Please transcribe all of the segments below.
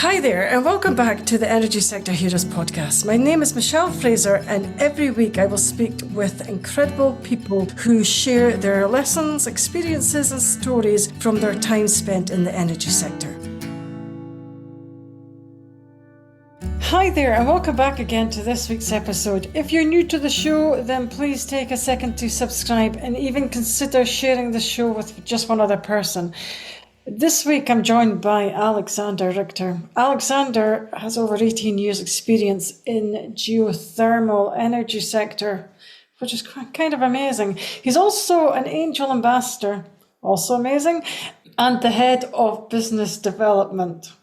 Hi there, and welcome back to the Energy Sector Heroes podcast. My name is Michelle Fraser, and every week I will speak with incredible people who share their lessons, experiences, and stories from their time spent in the energy sector. Hi there, and welcome back again to this week's episode. If you're new to the show, then please take a second to subscribe and even consider sharing the show with just one other person. This week I'm joined by Alexander Richter. Alexander has over 18 years experience in geothermal energy sector, which is kind of amazing. He's also an angel ambassador, also amazing, and the head of business development.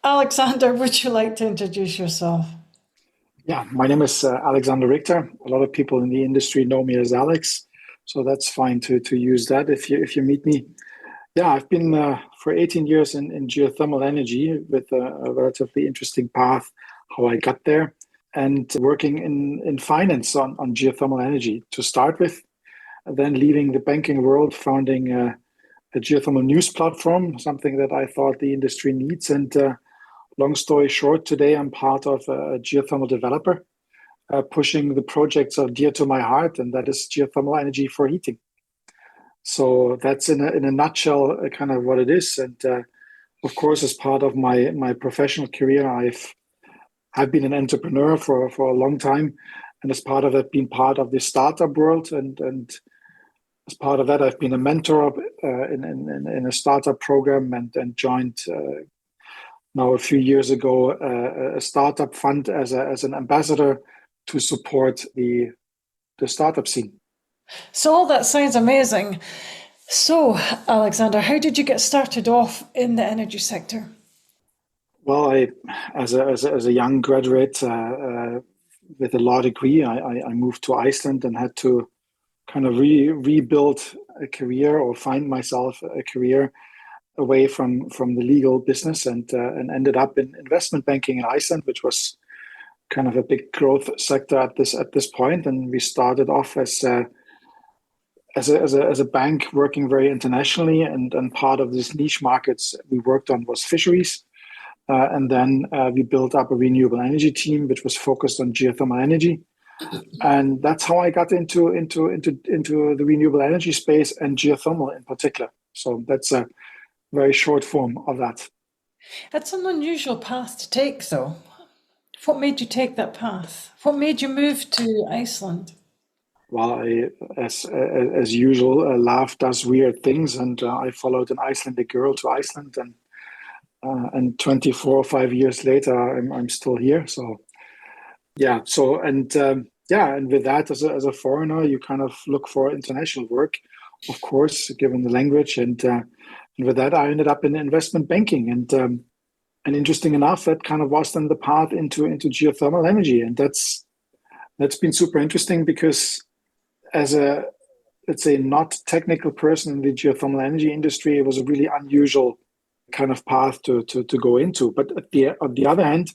Alexander, would you like to introduce yourself? Yeah, my name is Alexander Richter. A lot of people in the industry know me as Alex, so that's fine to use that if you meet me. Yeah, I've been for 18 years in geothermal energy with a relatively interesting path, how I got there, and working in finance on geothermal energy to start with, then leaving the banking world, founding a geothermal news platform, something that I thought the industry needs. And long story short, today I'm part of a geothermal developer pushing the projects are dear to my heart, and that is geothermal energy for heating. So that's in a nutshell kind of what it is. And of course, as part of my professional career, I've been an entrepreneur for a long time, and as part of that, been part of the startup world. And as part of that, I've been a mentor in a startup program and joined now a few years ago a startup fund as an ambassador to support the startup scene. So all that sounds amazing. So, Alexander, how did you get started off in the energy sector? Well, as a young graduate with a law degree, I moved to Iceland and had to kind of rebuild a career or find myself a career away from the legal business, and ended up in investment banking in Iceland, which was kind of a big growth sector at this point. And we started off as a bank working very internationally, and part of these niche markets we worked on was fisheries. And then we built up a renewable energy team, which was focused on geothermal energy. And that's how I got into the renewable energy space and geothermal in particular. So that's a very short form of that. It's an unusual path to take, though. What made you take that path? What made you move to Iceland? Well, I, as usual, love does weird things, and I followed an Icelandic girl to Iceland, and 24 or 5 years later, I'm still here. So, yeah. So and with that, as a foreigner, you kind of look for international work, of course, given the language, and with that, I ended up in investment banking, and interesting enough, that kind of was then the path into geothermal energy, and that's been super interesting because as a, let's say, not technical person in the geothermal energy industry, it was a really unusual kind of path to go into. But on the other hand,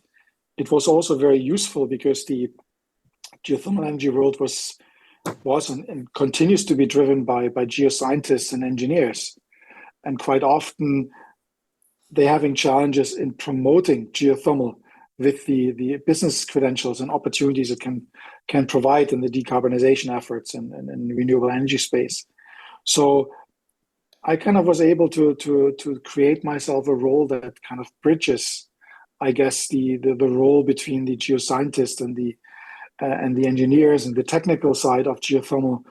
it was also very useful because the geothermal energy world was and continues to be driven by geoscientists and engineers. And quite often they're having challenges in promoting geothermal with the business credentials and opportunities it can provide in the decarbonization efforts and renewable energy space. So I kind of was able to create myself a role that kind of bridges, I guess, the role between the geoscientists and the engineers and the technical side of geothermal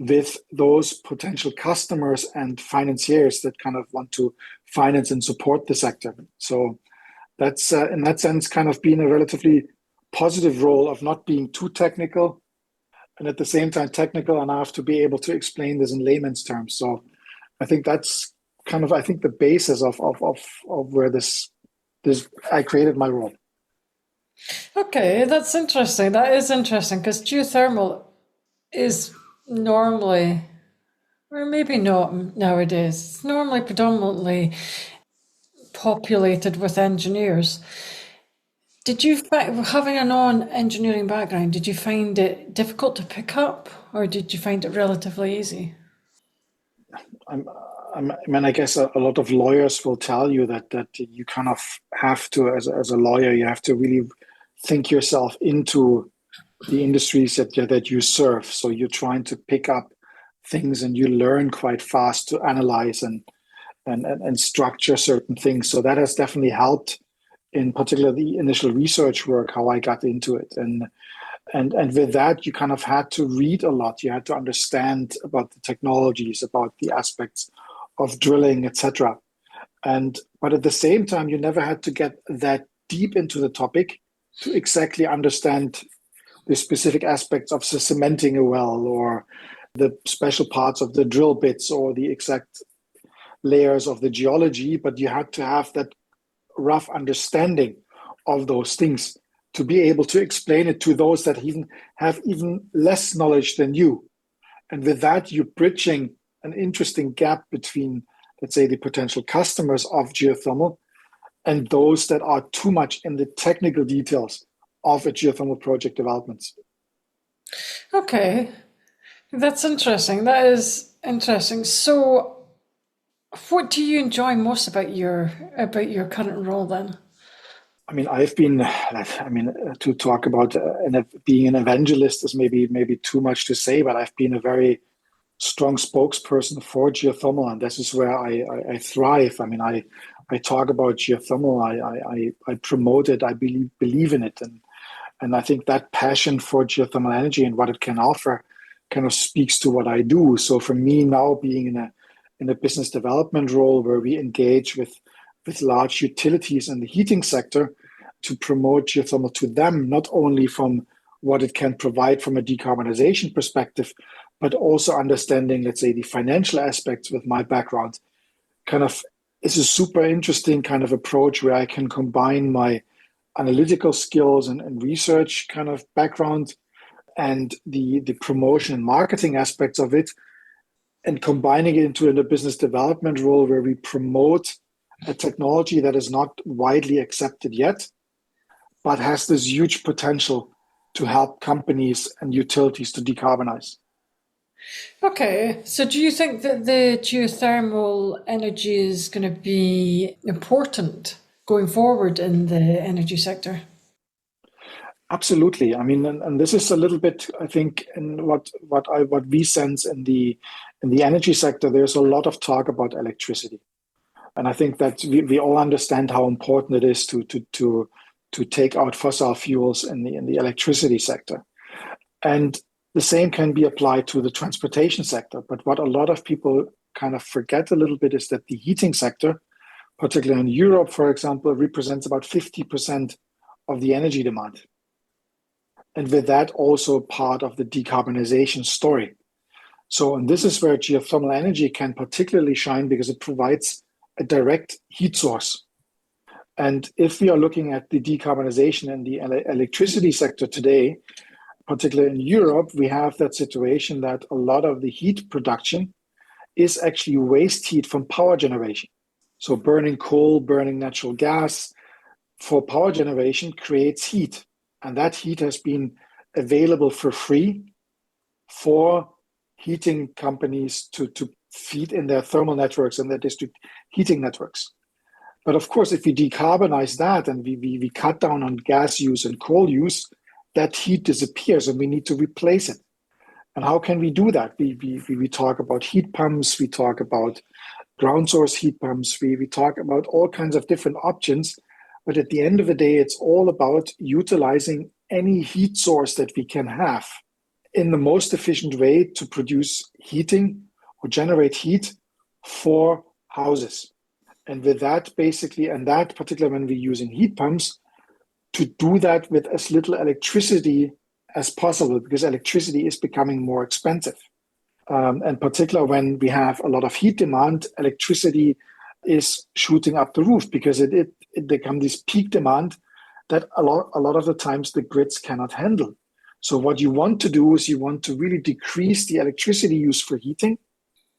with those potential customers and financiers that kind of want to finance and support the sector. So that's in that sense kind of been a relatively positive role of not being too technical and at the same time technical enough to be able to explain this in layman's terms. So I think that's kind of, I think, the basis of where this I created my role. Okay, that's interesting. That is interesting because geothermal is normally, or maybe not nowadays, it's normally predominantly populated with engineers. Did you find, having a non-engineering background, did you find it difficult to pick up, or did you find it relatively easy? I guess a lot of lawyers will tell you that you kind of have to, as a lawyer, you have to really think yourself into the industries that you serve. So you're trying to pick up things and you learn quite fast to analyze and structure certain things. So that has definitely helped in particular the initial research work, how I got into it. And with that, you kind of had to read a lot. You had to understand about the technologies, about the aspects of drilling, etc. But at the same time, you never had to get that deep into the topic to exactly understand the specific aspects of cementing a well or the special parts of the drill bits or the exact layers of the geology. But you had to have that rough understanding of those things to be able to explain it to those that even have even less knowledge than you. And with that, you're bridging an interesting gap between, let's say, the potential customers of geothermal and those that are too much in the technical details of a geothermal project development. Okay, that's interesting. That is interesting. So, what do you enjoy most about your current role then? To talk about being an evangelist is maybe too much to say, but I've been a very strong spokesperson for geothermal, and this is where I thrive. I talk about geothermal, I promote it, I believe in it, and I think that passion for geothermal energy and what it can offer kind of speaks to what I do. So for me now, being in a business development role where we engage with large utilities in the heating sector to promote geothermal to them, not only from what it can provide from a decarbonization perspective, but also understanding, let's say, the financial aspects with my background, kind of is a super interesting kind of approach where I can combine my analytical skills and research kind of background and the promotion and marketing aspects of it, and combining it into a business development role where we promote a technology that is not widely accepted yet, but has this huge potential to help companies and utilities to decarbonize. Okay, so do you think that the geothermal energy is going to be important going forward in the energy sector? Absolutely. And this is a little bit, I think, in what we sense in the energy sector. There's a lot of talk about electricity, and I think that we all understand how important it is to take out fossil fuels in the electricity sector, and the same can be applied to the transportation sector. But what a lot of people kind of forget a little bit is that the heating sector, particularly in Europe, for example, represents about 50% of the energy demand. And with that, also part of the decarbonization story. So, and this is where geothermal energy can particularly shine because it provides a direct heat source. And if we are looking at the decarbonization in the electricity sector today, particularly in Europe, we have that situation that a lot of the heat production is actually waste heat from power generation. So burning coal, burning natural gas for power generation creates heat. And that heat has been available for free for heating companies to feed in their thermal networks and their district heating networks. But of course, if we decarbonize that and we cut down on gas use and coal use, that heat disappears and we need to replace it. And how can we do that? We talk about heat pumps, we talk about ground source heat pumps, we talk about all kinds of different options. But at the end of the day, it's all about utilizing any heat source that we can have in the most efficient way to produce heating or generate heat for houses. And with that, basically, and that particularly when we're using heat pumps, to do that with as little electricity as possible, because electricity is becoming more expensive. And particularly when we have a lot of heat demand, electricity is shooting up the roof because it becomes this peak demand that a lot of the times the grids cannot handle. So what you want to do is you want to really decrease the electricity use for heating,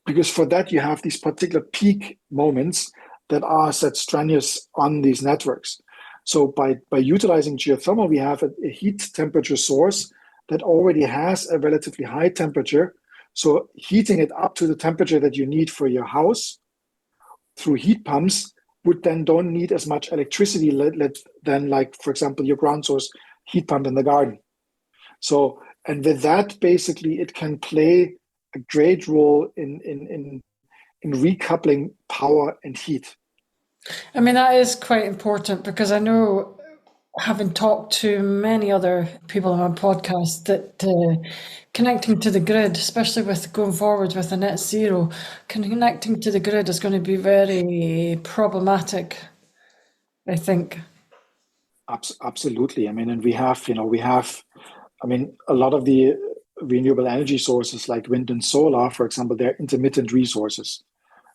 because for that you have these particular peak moments that are set strenuous on these networks. So by utilizing geothermal, we have a heat temperature source that already has a relatively high temperature. So heating it up to the temperature that you need for your house through heat pumps would then don't need as much electricity than, like, for example, your ground source heat pump in the garden. So, and with that, basically, it can play a great role in recoupling power and heat. I mean, that is quite important because I know, having talked to many other people on my podcast, that connecting to the grid, especially with going forward with a net zero, connecting to the grid is going to be very problematic, I think. Absolutely. I mean, and I mean, a lot of the renewable energy sources like wind and solar, for example, they're intermittent resources.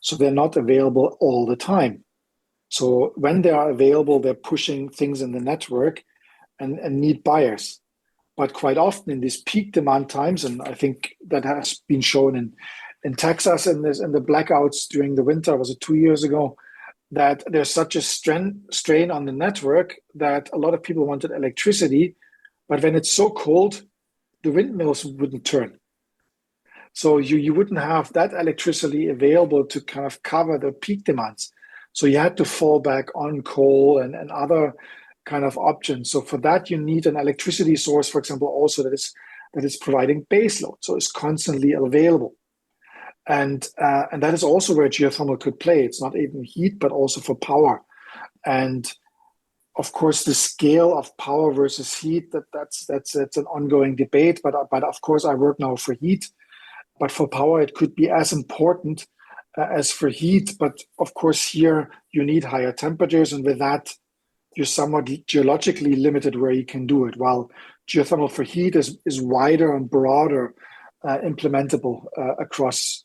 So they're not available all the time. So when they are available, they're pushing things in the network and need buyers. But quite often in these peak demand times, and I think that has been shown in Texas in the blackouts during the winter, was it 2 years ago, that there's such a strain on the network that a lot of people wanted electricity, but when it's so cold, the windmills wouldn't turn. So you wouldn't have that electricity available to kind of cover the peak demands. So you had to fall back on coal and other kind of options. So for that, you need an electricity source, for example, also that is providing baseload, so it's constantly available. And that is also where geothermal could play. It's not even heat, but also for power. And of course, the scale of power versus heat, that's an ongoing debate. But of course, I work now for heat. But for power, it could be as important as for heat. But of course, here you need higher temperatures. And with that, you're somewhat geologically limited where you can do it. While geothermal for heat is wider and broader, implementable across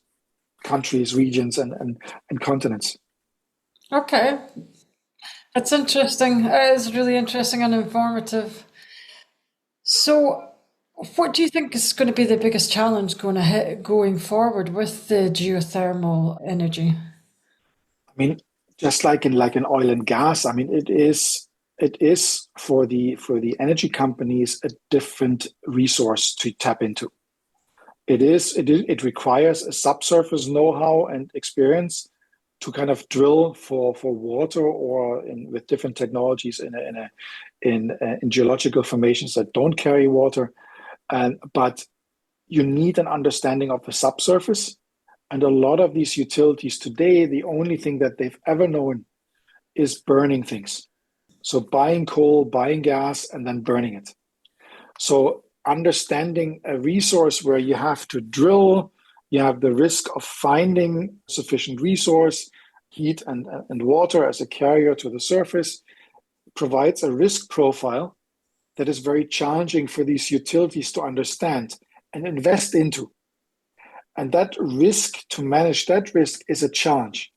countries, regions, and continents. Okay. It's interesting. It is really interesting and informative. So, what do you think is going to be the biggest challenge going forward with the geothermal energy? I mean, just like in oil and gas, I mean, it is for the energy companies a different resource to tap into. It requires a subsurface know-how and experience to kind of drill for water or with different technologies in geological formations that don't carry water. But you need an understanding of the subsurface. And a lot of these utilities today, the only thing that they've ever known is burning things. So buying coal, buying gas, and then burning it. So understanding a resource where you have to drill, you have the risk of finding sufficient resource, heat and water as a carrier to the surface, provides a risk profile that is very challenging for these utilities to understand and invest into. And that risk, to manage that risk, is a challenge.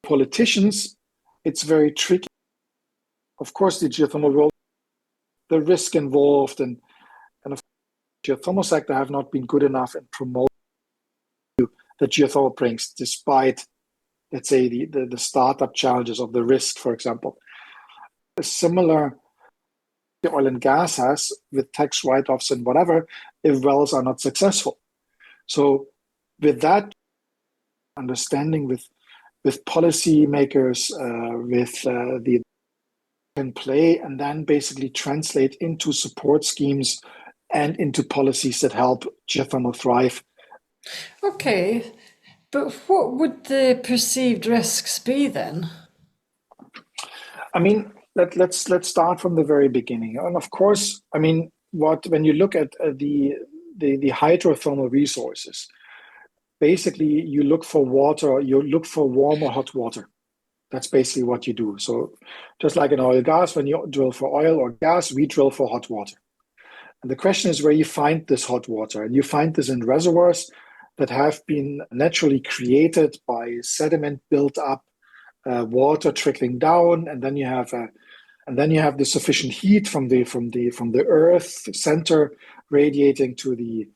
Politicians, it's very tricky. Of course, the geothermal world, the risk involved and of the geothermal sector have not been good enough in promoting the geothermal brings, despite, let's say, the startup challenges of the risk, for example. A similar the oil and gas has with tax write-offs and whatever, if wells are not successful. So with that understanding with policymakers, with the can play and then basically translate into support schemes and into policies that help geothermal thrive. Okay, but what would the perceived risks be then? I mean, let's start from the very beginning. And of course, I mean, when you look at the hydrothermal resources, basically you look for water, you look for warm or hot water. That's basically what you do. So just like in oil and gas, when you drill for oil or gas, we drill for hot water. And the question is where you find this hot water. And you find this in reservoirs that have been naturally created by sediment built up, water trickling down, and then you have the sufficient heat from the earth center radiating to the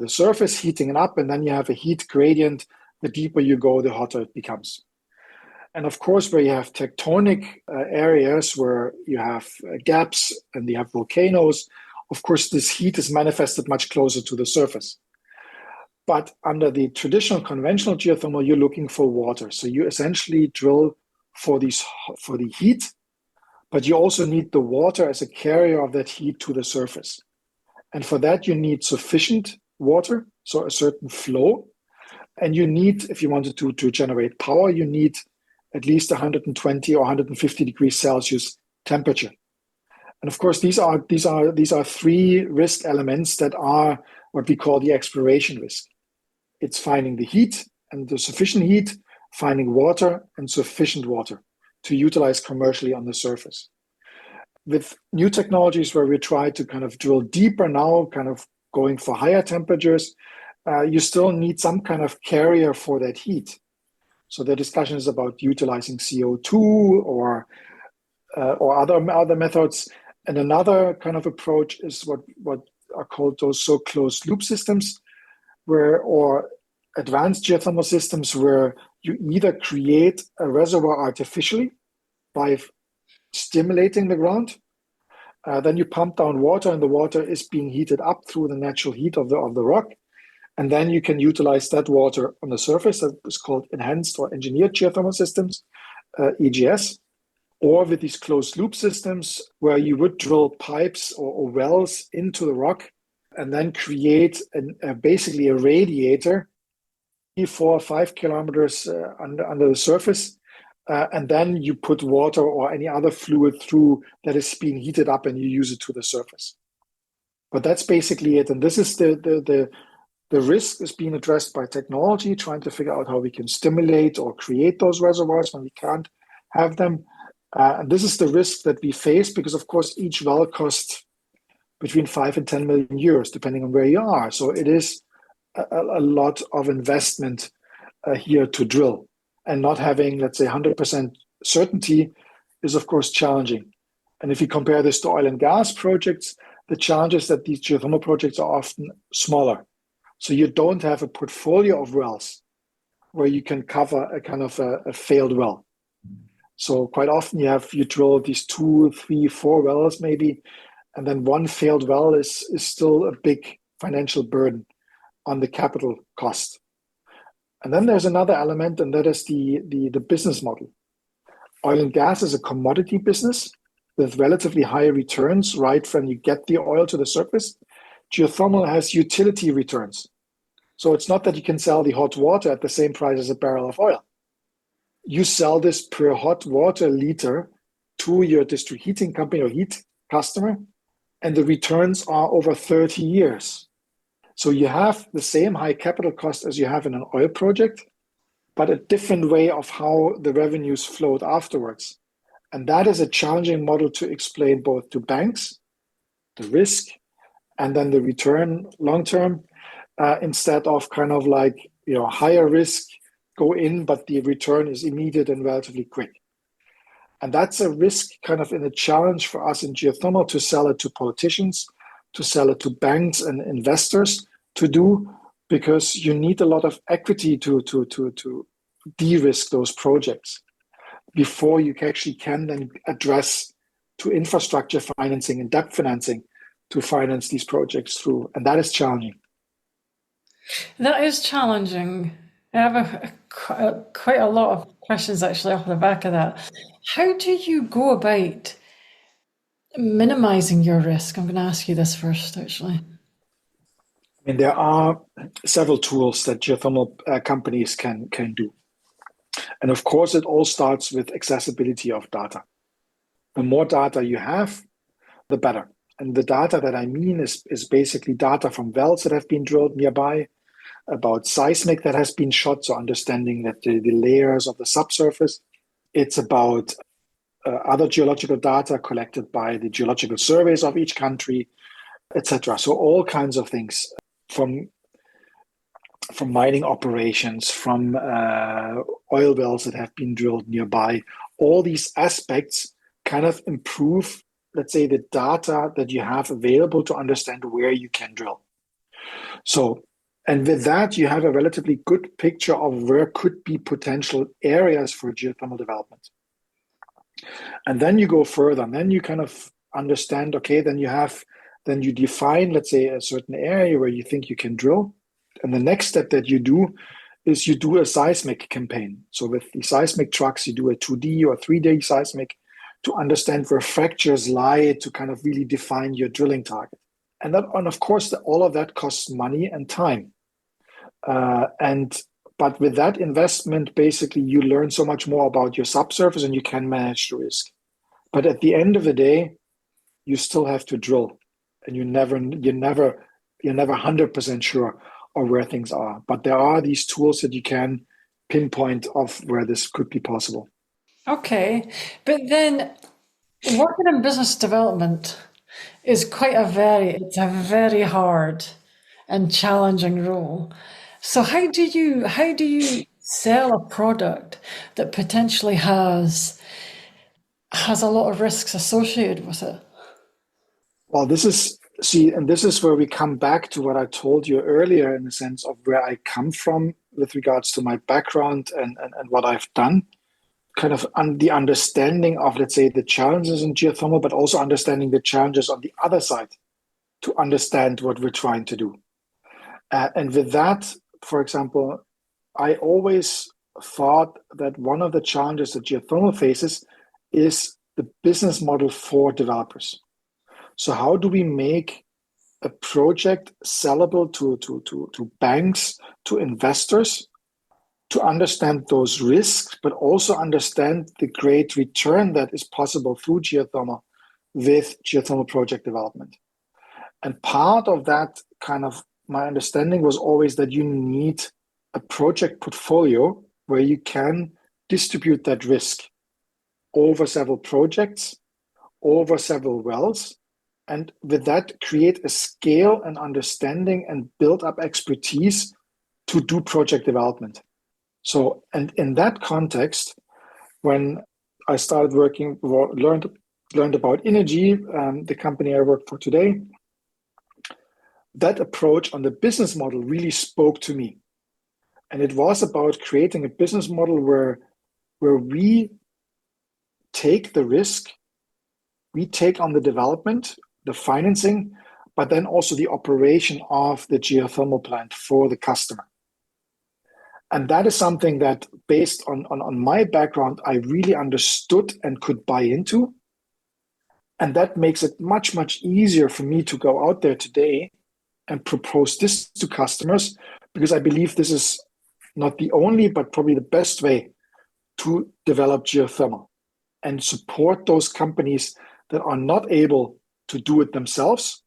surface, heating it up, and then you have a heat gradient. The deeper you go, the hotter it becomes. And of course, where you have tectonic areas where you have gaps and you have volcanoes, of course, this heat is manifested much closer to the surface. But under the traditional conventional geothermal, you're looking for water. So you essentially drill for the heat, but you also need the water as a carrier of that heat to the surface. And for that, you need sufficient water, so a certain flow. And you need, if you wanted to generate power, you need at least 120 or 150 degrees Celsius temperature. And of course, these are three risk elements that are what we call the exploration risk. It's finding the heat and the sufficient heat, finding water and sufficient water to utilize commercially on the surface. With new technologies where we try to kind of drill deeper now, kind of going for higher temperatures, you still need some kind of carrier for that heat. So the discussion is about utilizing CO2 or other methods. And another kind of approach is what are called those so closed loop systems, or advanced geothermal systems where you either create a reservoir artificially by stimulating the ground, then you pump down water, and the water is being heated up through the natural heat of the rock. And then you can utilize that water on the surface. That is called enhanced or engineered geothermal systems, EGS. Or with these closed loop systems where you would drill pipes or wells into the rock and then create basically a radiator 4 or 5 kilometers under the surface. And then you put water or any other fluid through that is being heated up, and you use it to the surface. But that's basically it. And this is the risk is being addressed by technology, trying to figure out how we can stimulate or create those reservoirs when we can't have them. And this is the risk that we face because, of course, each well costs between 5 and 10 million euros, depending on where you are. So it is a lot of investment here to drill. And not having, let's say, 100% certainty is, of course, challenging. And if you compare this to oil and gas projects, the challenge is that these geothermal projects are often smaller. So you don't have a portfolio of wells where you can cover a kind of a failed well. So quite often you drill these 2, 3, 4 wells maybe, and then one failed well is still a big financial burden on the capital cost. And then there's another element, and that is the business model. Oil and gas is a commodity business with relatively high returns right when you get the oil to the surface. Geothermal has utility returns. So it's not that you can sell the hot water at the same price as a barrel of oil. You sell this per hot water liter to your district heating company or heat customer, and the returns are over 30 years. So you have the same high capital cost as you have in an oil project, but a different way of how the revenues flowed afterwards. And that is a challenging model to explain both to banks, the risk, and then the return long-term, instead of kind of like, higher risk, go in, but the return is immediate and relatively quick. And that's a risk kind of in a challenge for us in geothermal to sell it to politicians, to sell it to banks and investors to do, because you need a lot of equity to de-risk those projects before you actually can then address to infrastructure financing and debt financing to finance these projects through. And that is challenging. That is challenging. I have quite a lot of questions actually off the back of that. How do you go about minimizing your risk? I'm going to ask you this first, actually. I mean, there are several tools that geothermal companies can do. And of course, it all starts with accessibility of data. The more data you have, the better. And the data that I mean is basically data from wells that have been drilled nearby, about seismic that has been shot, so understanding that the layers of the subsurface. It's about other geological data collected by the geological surveys of each country, etc. So all kinds of things from mining operations, from oil wells that have been drilled nearby. All these aspects kind of improve, let's say, the data that you have available to understand where you can drill. So, and with that, you have a relatively good picture of where could be potential areas for geothermal development. And then you go further, and then you kind of understand, okay, then you define, let's say, a certain area where you think you can drill. And the next step that you do is you do a seismic campaign. So with the seismic trucks, you do a 2D or 3D seismic to understand where fractures lie, to kind of really define your drilling target. And of course, all of that costs money and time. But with that investment, basically, you learn so much more about your subsurface and you can manage the risk. But at the end of the day, you still have to drill, and you're never 100% sure of where things are. But there are these tools that you can pinpoint of where this could be possible. Okay, but then working in business development is it's a very hard and challenging role. So how do you sell a product that potentially has a lot of risks associated with it? Well, this is where we come back to what I told you earlier in the sense of where I come from with regards to my background and what I've done. Kind of the understanding of, let's say, the challenges in geothermal, but also understanding the challenges on the other side to understand what we're trying to do. And with that, for example, I always thought that one of the challenges that geothermal faces is the business model for developers. So how do we make a project sellable to banks, to investors, to understand those risks, but also understand the great return that is possible through geothermal with geothermal project development? And part of that kind of my understanding was always that you need a project portfolio where you can distribute that risk over several projects, over several wells, and with that create a scale and understanding and build up expertise to do project development. So, and in that context, when I started working, learned about Energy, the company I work for today, that approach on the business model really spoke to me. And it was about creating a business model where we take the risk, we take on the development, the financing, but then also the operation of the geothermal plant for the customer. And that is something that, based on my background, I really understood and could buy into. And that makes it much, much easier for me to go out there today and propose this to customers, because I believe this is not the only, but probably the best way to develop geothermal and support those companies that are not able to do it themselves,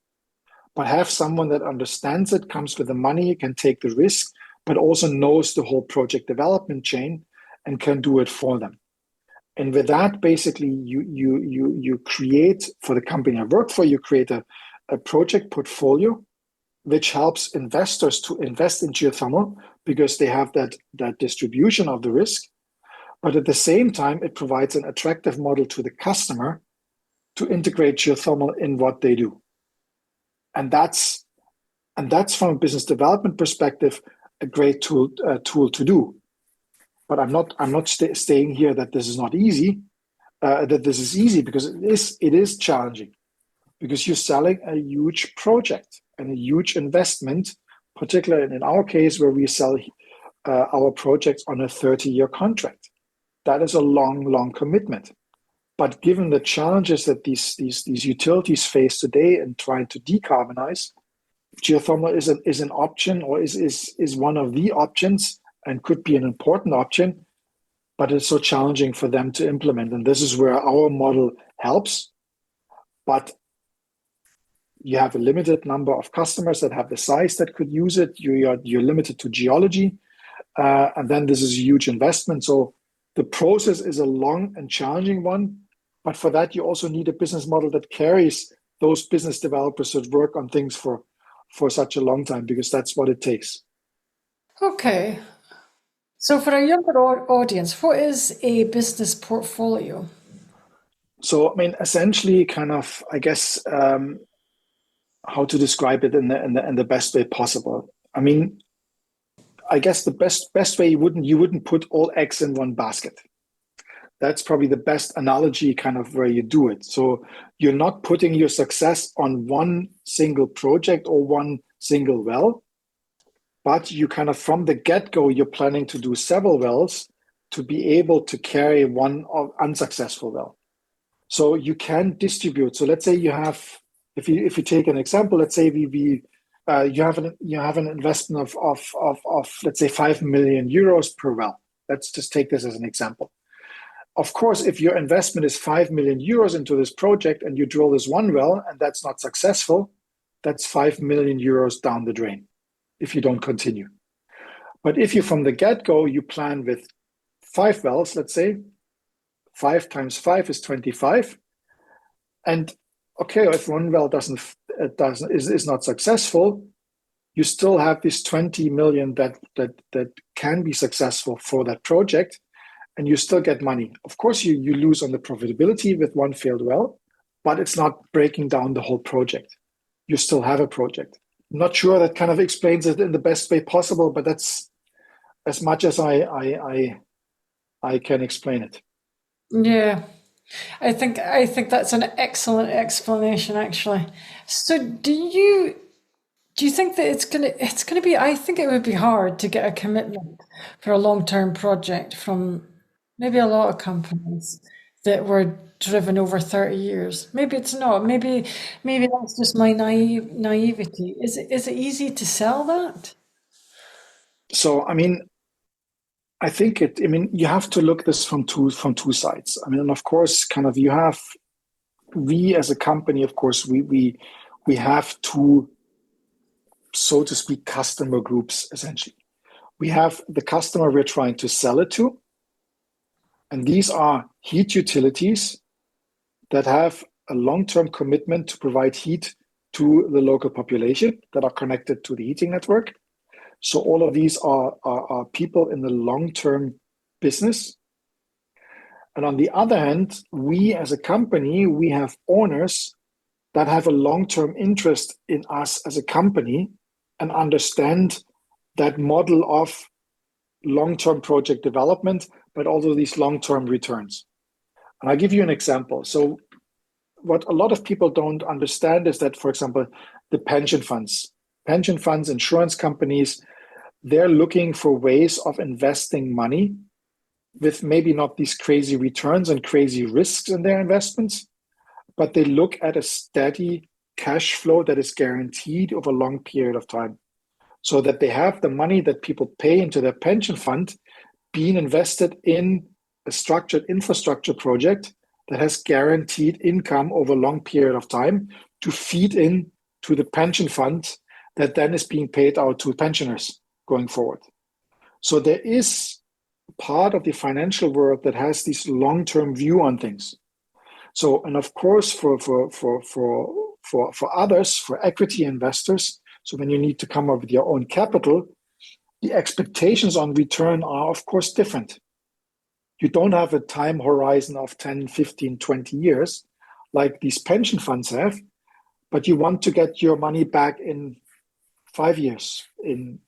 but have someone that understands it, comes with the money, can take the risk, but also knows the whole project development chain and can do it for them. And with that, basically, you create, for the company I work for, you create a project portfolio which helps investors to invest in geothermal because they have that distribution of the risk. But at the same time, it provides an attractive model to the customer to integrate geothermal in what they do. And that's from a business development perspective, a great tool to do. But I'm not staying here that this is not easy, that this is easy, because it is challenging, because you're selling a huge project and a huge investment, particularly in our case where we sell our projects on a 30-year contract. That is a long commitment. But given the challenges that these utilities face today in trying to decarbonize, geothermal is an option, or is one of the options, and could be an important option, but it's so challenging for them to implement. And this is where our model helps. But you have a limited number of customers that have the size that could use it. You're limited to geology. And then this is a huge investment. So the process is a long and challenging one. But for that, you also need a business model that carries those business developers that work on things for such a long time, because that's what it takes. Okay. So for a younger audience, what is a business portfolio? So, I mean, essentially, kind of, I guess, how to describe it in the best way possible. I mean, I guess the best way, you wouldn't put all eggs in one basket. That's probably the best analogy, kind of where you do it. So you're not putting your success on one single project or one single well, but you kind of from the get-go, you're planning to do several wells to be able to carry one unsuccessful well. So you can distribute. So let's say you have, if you take an example, let's say you have an investment of let's say 5 million euros per well. Let's just take this as an example. Of course, if your investment is 5 million euros into this project and you drill this one well and that's not successful, that's 5 million euros down the drain if you don't continue. But if you from the get-go, you plan with 5 wells, let's say, 5 times 5 is 25. And okay, if one well is not successful, you still have this 20 million that can be successful for that project, and you still get money. Of course, you lose on the profitability with one failed well, but it's not breaking down the whole project. You still have a project. I'm not sure that kind of explains it in the best way possible, but that's as much as I can explain it. Yeah. I think that's an excellent explanation, actually. So do you think that it's gonna be, I think it would be hard to get a commitment for a long-term project from maybe a lot of companies that were driven over 30 years. Maybe it's not. Maybe that's just my naivety. Is it easy to sell that? So I mean, I think you have to look this from two sides. I mean, and of course, kind of we as a company, of course, we have two, so to speak, customer groups, essentially. We have the customer we're trying to sell it to, and these are heat utilities that have a long-term commitment to provide heat to the local population that are connected to the heating network. So all of these are people in the long-term business. And on the other hand, we as a company, we have owners that have a long-term interest in us as a company and understand that model of long-term project development, but also these long-term returns. And I'll give you an example. So what a lot of people don't understand is that, for example, the pension funds, insurance companies, they're looking for ways of investing money with maybe not these crazy returns and crazy risks in their investments, but they look at a steady cash flow that is guaranteed over a long period of time, so that they have the money that people pay into their pension fund being invested in a structured infrastructure project that has guaranteed income over a long period of time to feed in to the pension fund that then is being paid out to pensioners going forward. So there is part of the financial world that has this long-term view on things. So, and of course, for others, for equity investors, so when you need to come up with your own capital, the expectations on return are, of course, different. You don't have a time horizon of 10, 15, 20 years like these pension funds have, but you want to get your money back in 5 years, in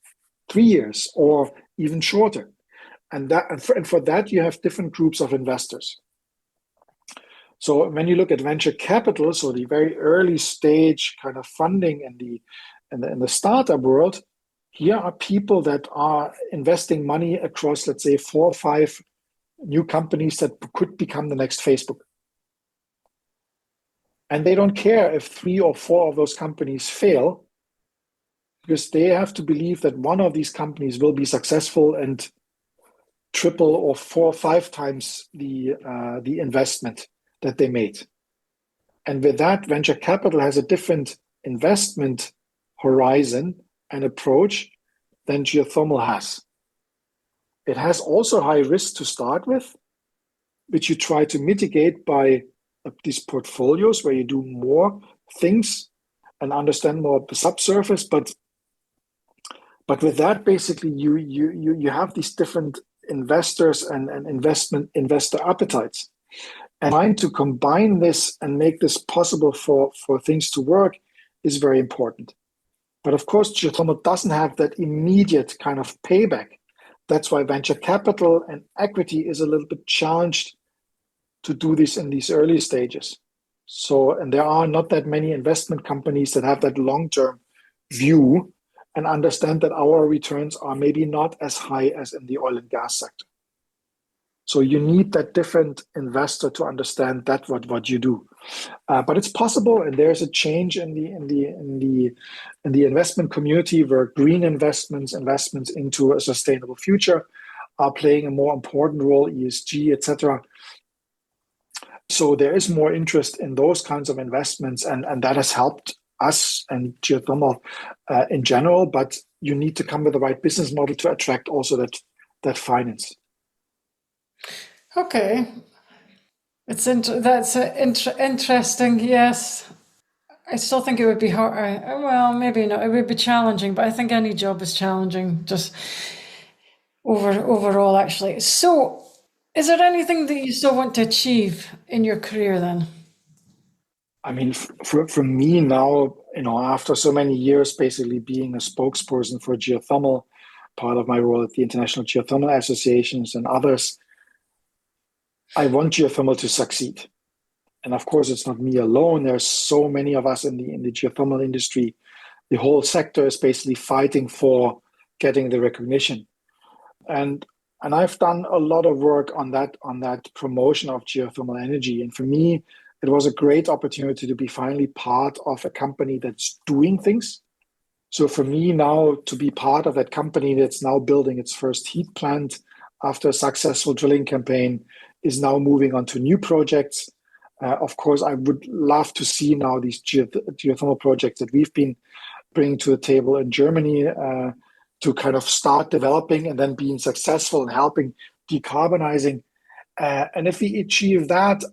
3 years, or even shorter. And for that, you have different groups of investors. So when you look at venture capital, so the very early stage kind of funding in the startup world, here are people that are investing money across, let's say, 4 or 5 new companies that could become the next Facebook. And they don't care if 3 or 4 of those companies fail, because they have to believe that one of these companies will be successful and triple or 4 or 5 times the investment that they made. And with that, venture capital has a different investment horizon and approach than geothermal has. It has also high risk to start with, which you try to mitigate by these portfolios where you do more things and understand more of the subsurface. But with that, basically, you have these different investors and investor appetites. And trying to combine this and make this possible for things to work is very important. But of course, geothermal doesn't have that immediate kind of payback. That's why venture capital and equity is a little bit challenged to do this in these early stages. So, and there are not that many investment companies that have that long-term view and understand that our returns are maybe not as high as in the oil and gas sector. So you need that different investor to understand that what you do. But it's possible, and there's a change in the investment community where green investments into a sustainable future are playing a more important role, ESG, etc. So there is more interest in those kinds of investments, and that has helped us and geothermal in general. But you need to come with the right business model to attract also that finance. Okay, that's interesting. Yes, I still think it would be hard. Well, maybe not. It would be challenging, but I think any job is challenging. Just overall, actually. So, is there anything that you still want to achieve in your career then? I mean, for me now, after so many years basically being a spokesperson for geothermal, part of my role at the International Geothermal Associations and others, I want geothermal to succeed. And of course, it's not me alone. There's so many of us in the geothermal industry. The whole sector is basically fighting for getting the recognition. And I've done a lot of work on that promotion of geothermal energy. And for me, it was a great opportunity to be finally part of a company that's doing things. So for me now to be part of that company that's now building its first heat plant after a successful drilling campaign is now moving on to new projects. Of course, I would love to see now these geothermal projects that we've been bringing to the table in Germany to kind of start developing and then being successful and helping decarbonizing. And if we achieve that,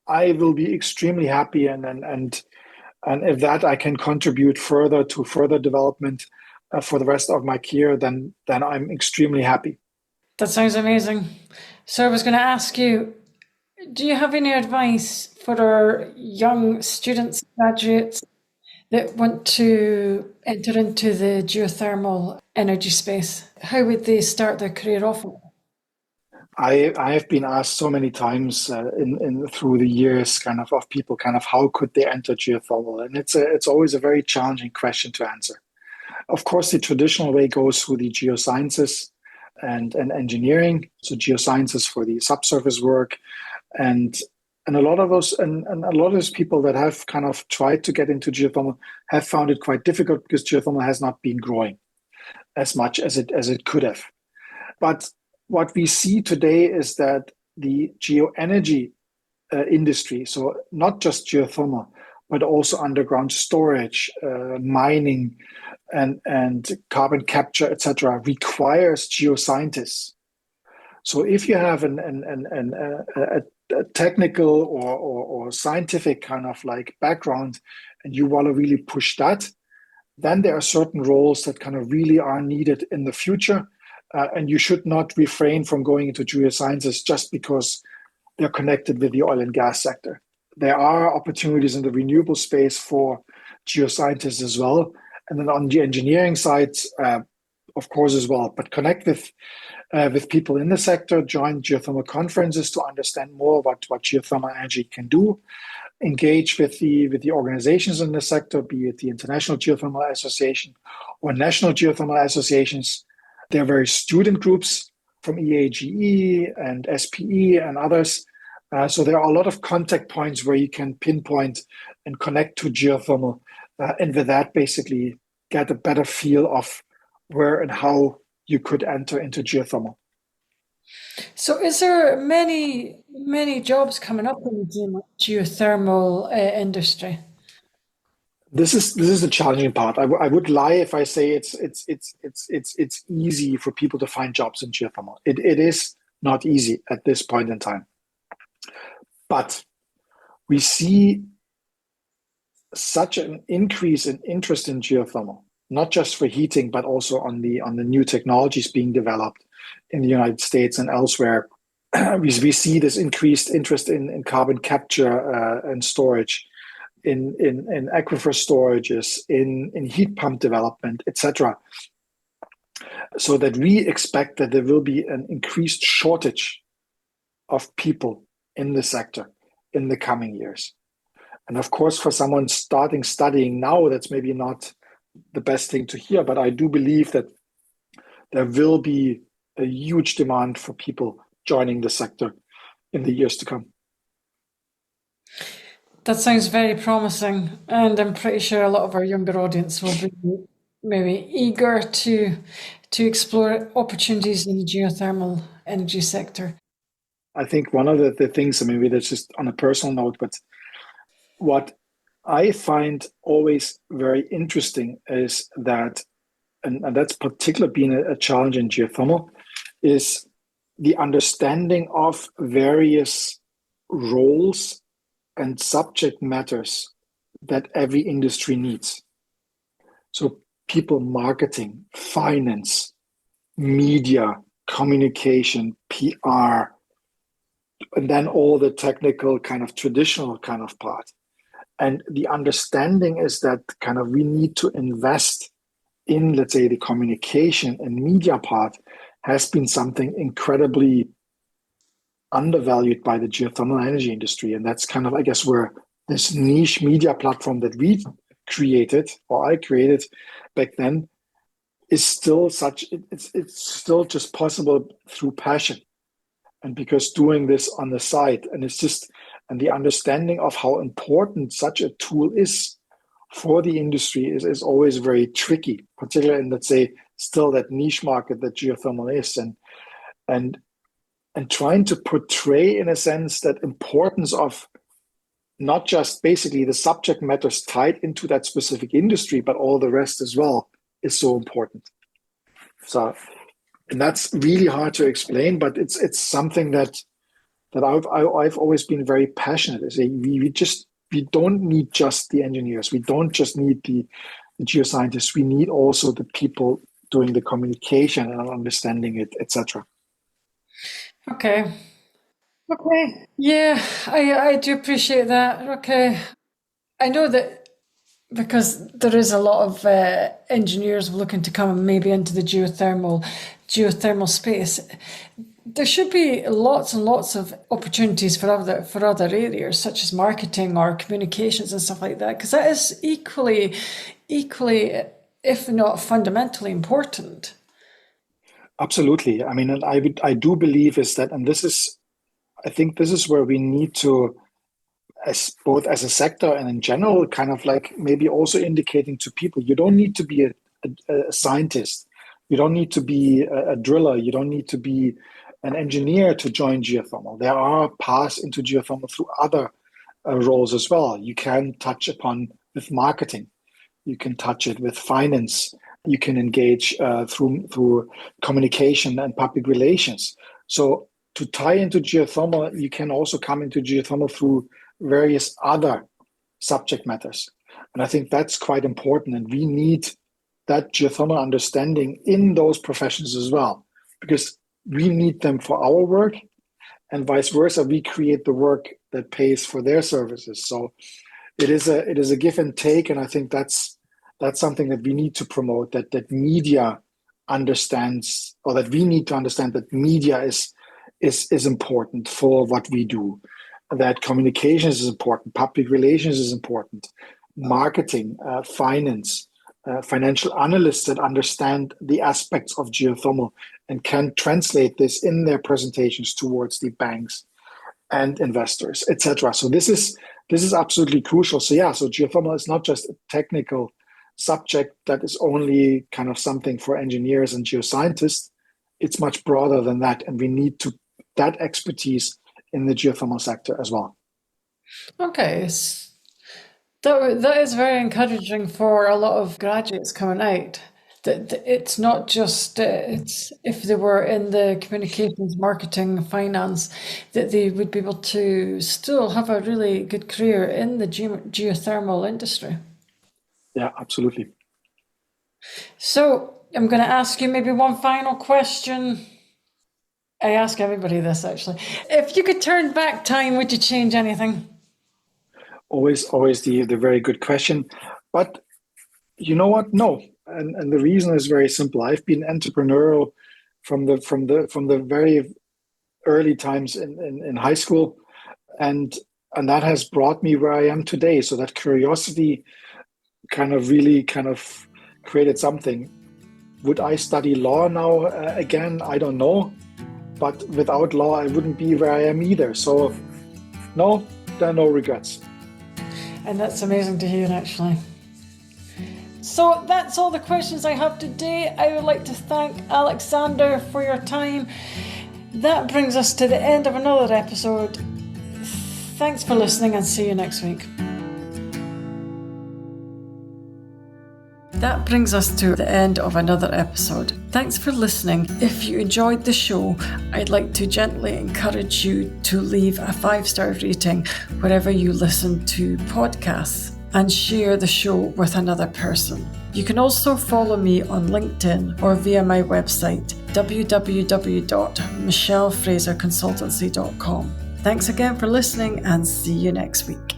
I will be extremely happy. And if that I can contribute further to further development for the rest of my career, then I'm extremely happy. That sounds amazing. So I was going to ask you, do you have any advice for our young students, graduates that want to enter into the geothermal energy space? How would they start their career off? I have been asked so many times in through the years, kind of people, kind of how could they enter geothermal, and it's always a very challenging question to answer. Of course, the traditional way goes through the geosciences and engineering. So geosciences for the subsurface work, and a lot of those people that have kind of tried to get into geothermal have found it quite difficult because geothermal has not been growing as much as it could have. But what we see today is that the geoenergy industry, so not just geothermal, but also underground storage, mining, and carbon capture, etc., requires geoscientists. So if you have a technical or scientific kind of like background and you want to really push that, then there are certain roles that kind of really are needed in the future. And you should not refrain from going into geosciences just because they're connected with the oil and gas sector. There are opportunities in the renewable space for geoscientists as well. And then on the engineering side, of course, as well. But connect with people in the sector, join geothermal conferences to understand more about what geothermal energy can do. Engage with the organizations in the sector, be it the International Geothermal Association or national geothermal associations. There are various student groups from EAGE and SPE and others. So there are a lot of contact points where you can pinpoint and connect to geothermal. And with that, basically get a better feel of where and how you could enter into geothermal. So is there many jobs coming up in the geothermal industry? This is the challenging part. I would lie if I say it's easy for people to find jobs in geothermal. It is not easy at this point in time. But we see such an increase in interest in geothermal, not just for heating, but also on the new technologies being developed in the United States and elsewhere. We see this increased interest in carbon capture and storage, in aquifer storages, in heat pump development, etc. So that we expect that there will be an increased shortage of people in the sector in the coming years. And of course, for someone starting studying now, that's maybe not the best thing to hear, but I do believe that there will be a huge demand for people joining the sector in the years to come. That sounds very promising, and I'm pretty sure a lot of our younger audience will be maybe eager to explore opportunities in the geothermal energy sector. I think one of the things, and maybe that's just on a personal note, but what I find always very interesting is that, and that's particularly been a challenge in geothermal, is the understanding of various roles and subject matters that every industry needs. So people marketing, finance, media, communication, PR, and then all the technical kind of traditional kind of part. And the understanding is that kind of we need to invest in, let's say, the communication and media part has been something incredibly undervalued by the geothermal energy industry. And that's kind of, I guess, where this niche media platform that we created, or I created back then, is still it's still just possible through passion. And because doing this on the side, and it's just, and the understanding of how important such a tool is for the industry is always very tricky, particularly in, let's say, still that niche market that geothermal is. And trying to portray, in a sense, that importance of not just basically the subject matters tied into that specific industry, but all the rest as well is so important. So, and that's really hard to explain, but it's something that I've always been very passionate. Is we don't need just the engineers, we don't just need the geoscientists, we need also the people doing the communication and understanding it, etc. Okay. Okay. Yeah, I do appreciate that. Okay. I know that because there is a lot of engineers looking to come maybe into the geothermal space. There should be lots and lots of opportunities for other areas such as marketing or communications and stuff like that, because that is equally, if not fundamentally important. Absolutely. I mean, and I do believe is that, and this is, I think this is where we need to, as both as a sector and in general, kind of like maybe also indicating to people, you don't need to be a scientist, you don't need to be a driller, you don't need to be an engineer to join geothermal. There are paths into geothermal through other roles as well. You can touch upon with marketing, you can touch it with finance, you can engage through communication and public relations. So to tie into geothermal, you can also come into geothermal through various other subject matters. And I think that's quite important. And we need that geothermal understanding in those professions as well, because we need them for our work, and vice versa. We create the work that pays for their services. So it is a give and take. And I think that's something that we need to promote, that media understands, or that we need to understand that media is important for what we do, that communications is important, public relations is important, marketing, finance, financial analysts that understand the aspects of geothermal and can translate this in their presentations towards the banks and investors, etc. So this is absolutely crucial. So yeah, so geothermal is not just a technical subject that is only kind of something for engineers and geoscientists. It's much broader than that, and we need that expertise in the geothermal sector as well. Okay, that is very encouraging for a lot of graduates coming out. That it's not just it's if they were in the communications, marketing, finance, that they would be able to still have a really good career in the geothermal industry. Yeah, absolutely. So I'm going to ask you maybe one final question. I ask everybody this actually. If you could turn back time, would you change anything? Always the very good question. But you know what? No. And the reason is very simple. I've been entrepreneurial from the very early times in high school, and that has brought me where I am today. So that curiosity kind of really kind of created something. Would I study law now again? I don't know. But without law, I wouldn't be where I am either. So no, there are no regrets. And that's amazing to hear, actually. So that's all the questions I have today. I would like to thank Alexander for your time. That brings us to the end of another episode. Thanks for listening and see you next week. That brings us to the end of another episode. Thanks for listening. If you enjoyed the show, I'd like to gently encourage you to leave a 5-star rating wherever you listen to podcasts and share the show with another person. You can also follow me on LinkedIn or via my website, www.michellefraserconsultancy.com. Thanks again for listening and see you next week.